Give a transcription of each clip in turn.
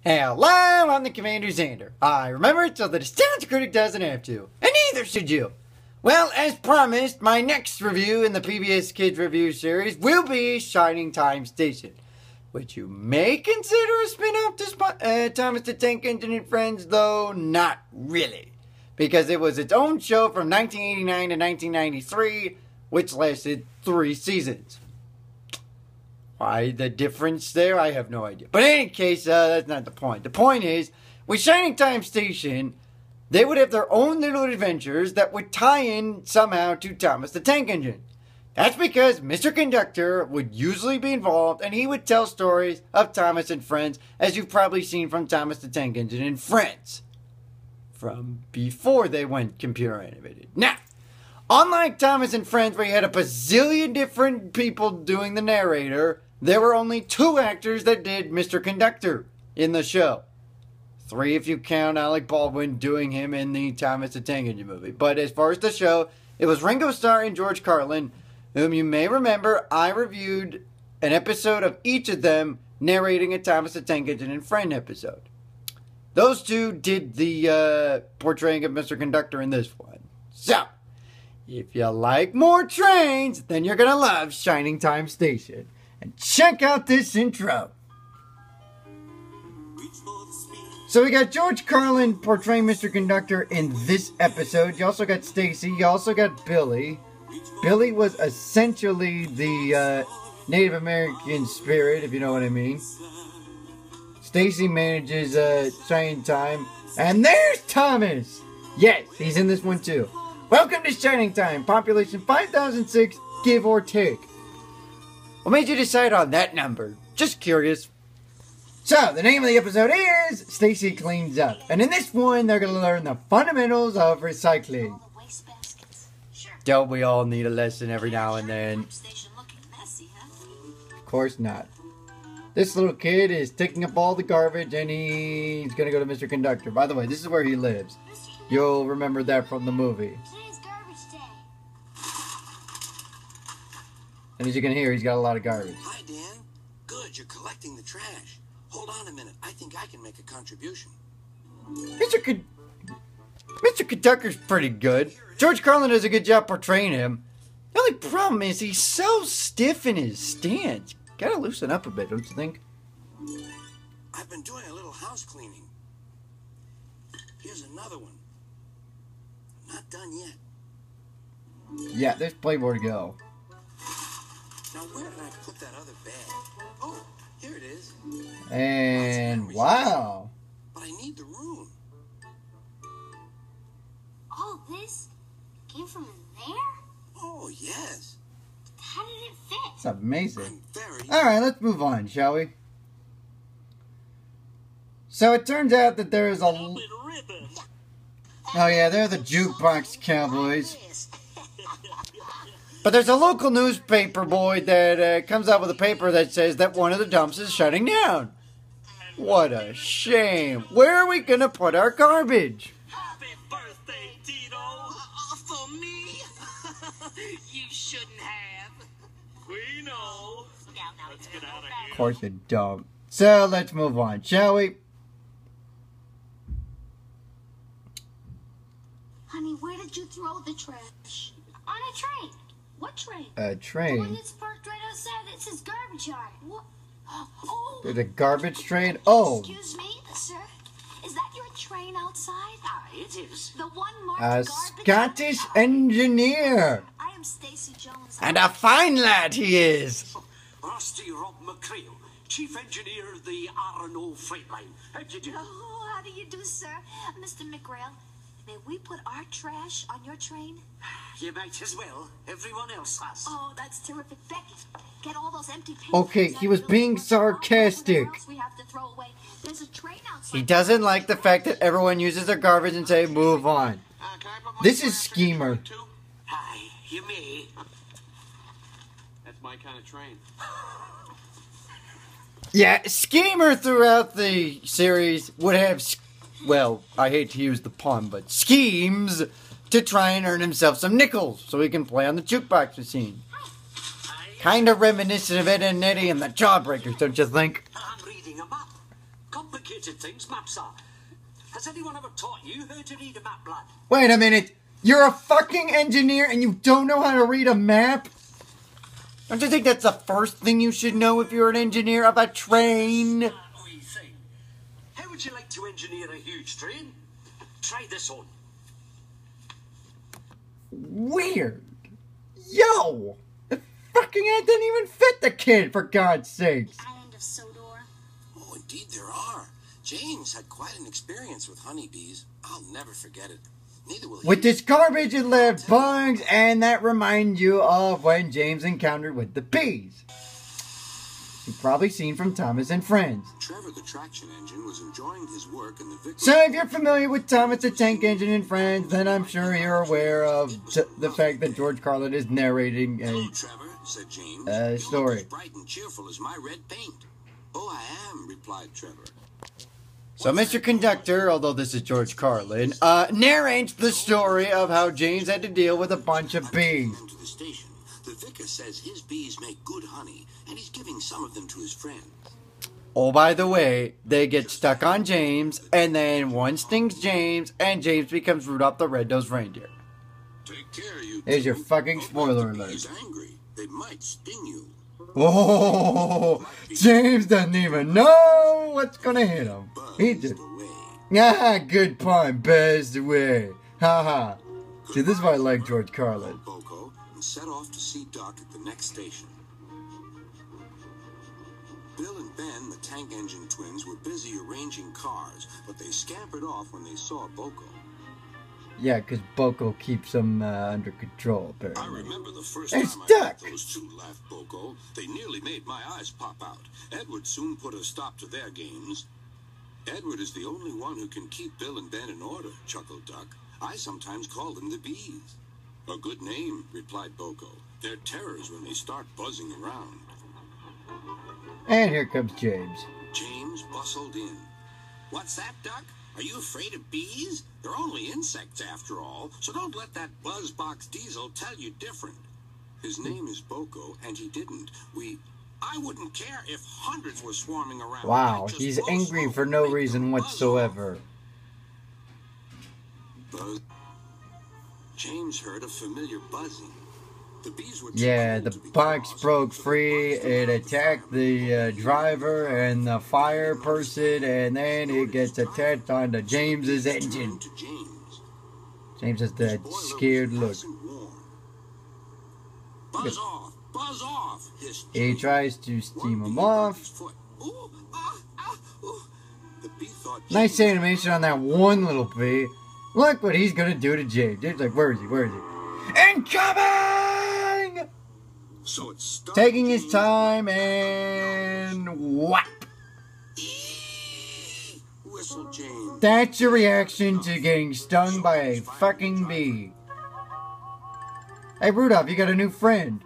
Hello, I'm the CommanderZander. I remember it so that a talented critic doesn't have to. And neither should you. Well, as promised, my next review in the PBS Kids review series will be Shining Time Station, which you may consider a spin-off to Thomas the Tank Engine and Friends, though not really. Because it was its own show from 1989 to 1993, which lasted 3 seasons. Why the difference there, I have no idea. But in any case, that's not the point. The point is, with Shining Time Station, they would have their own little adventures that would tie in somehow to Thomas the Tank Engine. That's because Mr. Conductor would usually be involved, and he would tell stories of Thomas and Friends, as you've probably seen from Thomas the Tank Engine and Friends, from before they went computer animated. Now, unlike Thomas and Friends, where you had a bazillion different people doing the narrator, there were only 2 actors that did Mr. Conductor in the show. 3 if you count Alec Baldwin doing him in the Thomas the Tank Engine movie. But as far as the show, it was Ringo Starr and George Carlin, whom you may remember I reviewed an episode of each of them narrating a Thomas the Tank Engine and Friend episode. Those 2 did the portraying of Mr. Conductor in this one. So, if you like more trains, then you're gonna love Shining Time Station. And check out this intro. So we got George Carlin portraying Mr. Conductor in this episode. You also got Stacy. You also got Billy. Billy was essentially the Native American spirit, if you know what I mean. Stacy manages Shining Time. And there's Thomas! Yes, he's in this one too. Welcome to Shining Time. Population 5006, give or take. What made you decide on that number? Just curious. So, the name of the episode is Stacy Cleans Up. And in this one, they're going to learn the fundamentals of recycling. Don't we all need a lesson every now and then? Of course not. This little kid is taking up all the garbage and he's going to go to Mr. Conductor. By the way, this is where he lives. You'll remember that from the movie. And as you can hear, he's got a lot of garbage. Hi, Dan. Good, you're collecting the trash. Hold on a minute. I think I can make a contribution. Mr. Conductor's pretty good. George Carlin does a good job portraying him. The only problem is he's so stiff in his stance. Gotta loosen up a bit, don't you think? I've been doing a little house cleaning. Here's another one. Not done yet. Yeah, there's plenty more to go. Now, where did I put that other bag? Oh, here it is. And wow. But I need the room. All this came from in there? Oh, yes. How did it fit? It's amazing. I'm very... Alright, let's move on, shall we? So it turns out that there is a... Oh yeah, they're the Jukebox Cowboys. But there's a local newspaper boy that comes out with a paper that says that one of the dumps is shutting down. What a shame. Where are we going to put our garbage? Happy birthday, Tito. For me? You shouldn't have. We know. Let's get out of here. Of course you don't. So let's move on, shall we? Honey, where did you throw the trash? On a train. What train? A The train. one that's parked right outside that says garbage yard. What? Oh. There's a garbage train? Oh. Excuse me, sir. Is that your train outside? Ah, it is. The one marked A garbage? Scottish engineer. I am Stacy Jones. And a fine lad he is. Rusty Rob McCrail, Chief Engineer of the R&O Freight Line. How do you do? Oh, how do you do, sir? Mr. McGrail, may we put our trash on your train? You might as well. Everyone else has. Oh, that's terrific. Becky, get all those empty paper Okay, cans he out was of the being little sarcastic. box we have to throw away. There's a train outside. He doesn't like the fact that everyone uses their garbage and say, move on. Can I put my This is trash in the Schemer. train too? Hi, you may. That's my kind of train. Yeah, Schemer throughout the series would have, well, I hate to use the pun, but schemes to try and earn himself some nickels so he can play on the jukebox machine. Kind of reminiscent of Ed and Eddie and the Jawbreakers, don't you think? I'm reading a map. Come begin. complicated things maps are. Has anyone ever taught you how to read a map, lad? Wait a minute. You're a fucking engineer and you don't know how to read a map? Don't you think that's the first thing you should know if you're an engineer of a train? How would you like to engineer a huge train? Try this on. Weird. Yo! The fucking head didn't even fit the kid, for God's sakes. Island of Sodor. Oh, indeed there are. James had quite an experience with honeybees. I'll never forget it. Neither will With you. this garbage, it left bugs, and that reminds you of when James encountered with the bees. You've probably seen from Thomas and Friends. Trevor the traction engine was enjoying his work in the Vicar. So if you're familiar with Thomas the Tank Engine and Friends, then I'm sure you're aware of the fact that George Carlin is narrating Hello, a Trevor, said James. story. You look as bright and cheerful as my red paint. Oh, I am, replied Trevor. So Mr. Conductor, although this is George Carlin, narrates the story of how James had to deal with a bunch of bees. To the station. The vicar says his bees make good honey, and he's giving some of them to his friends. Oh, by the way, they get stuck on James, and then one stings James, and James becomes Rudolph the Red-Nosed Reindeer. Take care, you Here's your two. fucking Don't spoiler let the alert. bees angry. They might sting you. Oh, James doesn't even know what's gonna hit him. He just, ah, good pun, best way. Ha ha. See, this is why I like George Carlin. Boko and set off to see Doc at the next station. Bill and Ben, the tank engine twins, were busy arranging cars, but they scampered off when they saw Boko. Yeah, because Boko keeps him under control, I apparently. remember the first It's time I Duck. met those two, laughed Boko. They nearly made my eyes pop out. Edward soon put a stop to their games. Edward is the only one who can keep Bill and Ben in order, chuckled Duck. I sometimes call them the bees. A good name, replied Boko. They're terrors when they start buzzing around. And here comes James. James bustled in. What's that, Duck? Are you afraid of bees? They're only insects after all, so don't let that buzzbox Diesel tell you different. His name is Boko, and he didn't. I wouldn't care if hundreds were swarming around. Wow, I'd just he's blow angry smoke for and no make them reason buzz whatsoever. off. Buzz. James heard a familiar buzzing. The bees were too Yeah, cold the to be box crossed, broke so they free, buzzed it around attacked the the driver and the fire person, and then it gets attached onto James's engine. To James. James has His that boiler was scared look. nice and warm. Buzz off! Buzz off! hissed He James. tries to One steam bee him broke off. his foot. Ooh, ah, ah, ooh. The bee thought Nice James- animation on that one little bee. Look what he's gonna do to James. James like, where is he? Where is he? Incoming! So it stuck Taking his James time right and whap. Eee! Whistled James. That's your reaction to getting stung by a fucking bee. Hey Rudolph, you got a new friend.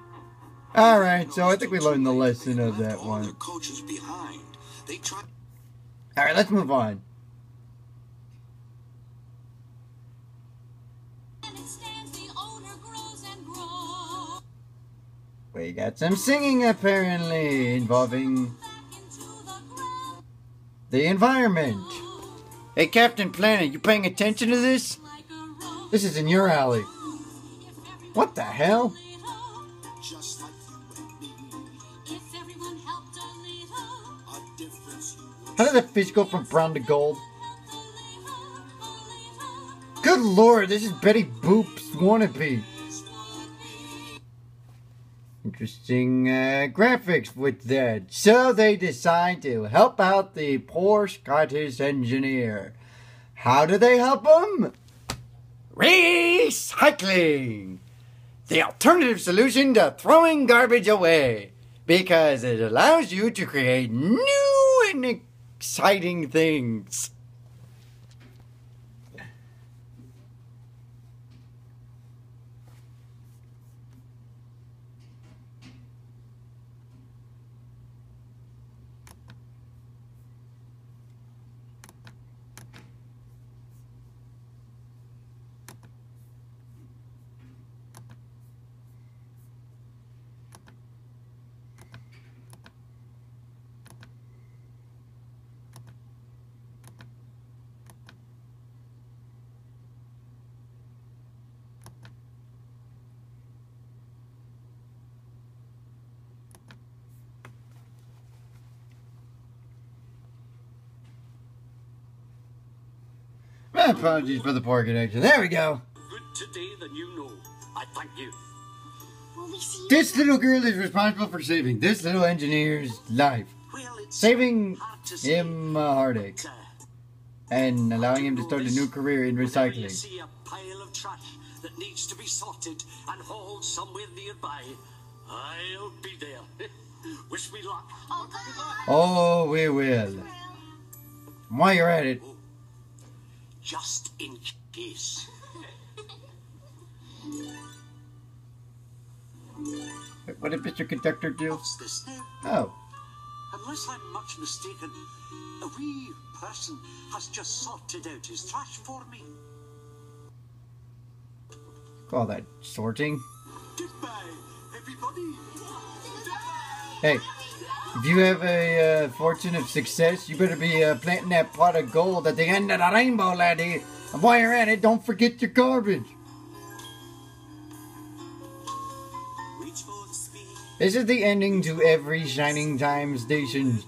Alright, so I think we learned the lesson of that All their one. coaches behind. They tried. Alright, let's move on. We got some singing apparently involving the environment. Hey Captain Planet, you paying attention to this? This is in your alley. What the hell? Just like you and me. A difference you would How did the fish go from brown to gold? Good lord, this is Betty Boop's wannabe. Interesting graphics with that. So they decide to help out the poor Scottish engineer. How do they help him? Recycling! The alternative solution to throwing garbage away. Because it allows you to create new and exciting things. My apologies for the poor connection. There we go. Good today than you know. I thank you. Will we see This little girl is responsible for saving this little engineer's life. Well, it's Saving hard to say, him a heartache. but, And allowing him to start a new career in whenever you recycling. see a pile of trash that needs to be sorted and hauled somewhere nearby, I'll be there. Wish me luck. Oh, good luck. Oh, we will. Well, While you're at it, Just in case. what did Mr. Conductor do? What's this now? Oh, Unless I'm much mistaken, a wee person has just sorted out his trash for me. call that sorting. Goodbye, everybody. Hey, if you have a fortune of success, you better be planting that pot of gold at the end of the rainbow, laddie. And while you're at it, don't forget your garbage. Reach for the speed. This is the ending to every Shining Time station.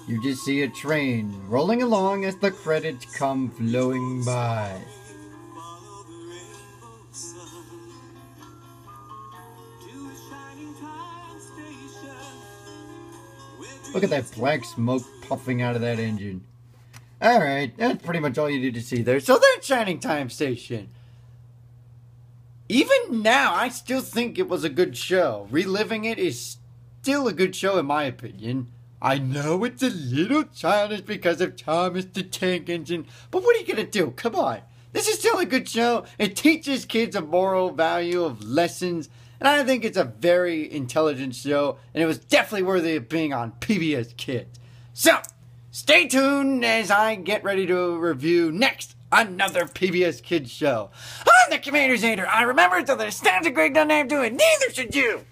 You just see a train rolling along as the credits come flowing by. Look at that black smoke puffing out of that engine. Alright, that's pretty much all you need to see there. So that's Shining Time Station. Even now, I still think it was a good show. Reliving it is still a good show in my opinion. I know it's a little childish because of Thomas the Tank Engine, but what are you gonna do? Come on. This is still a good show. It teaches kids a moral value of lessons, and I think it's a very intelligent show, and it was definitely worthy of being on PBS Kids. So, stay tuned as I get ready to review next another PBS Kids show. I'm the CommanderZander. I remember until there's times a great don't have to do it. Neither should you.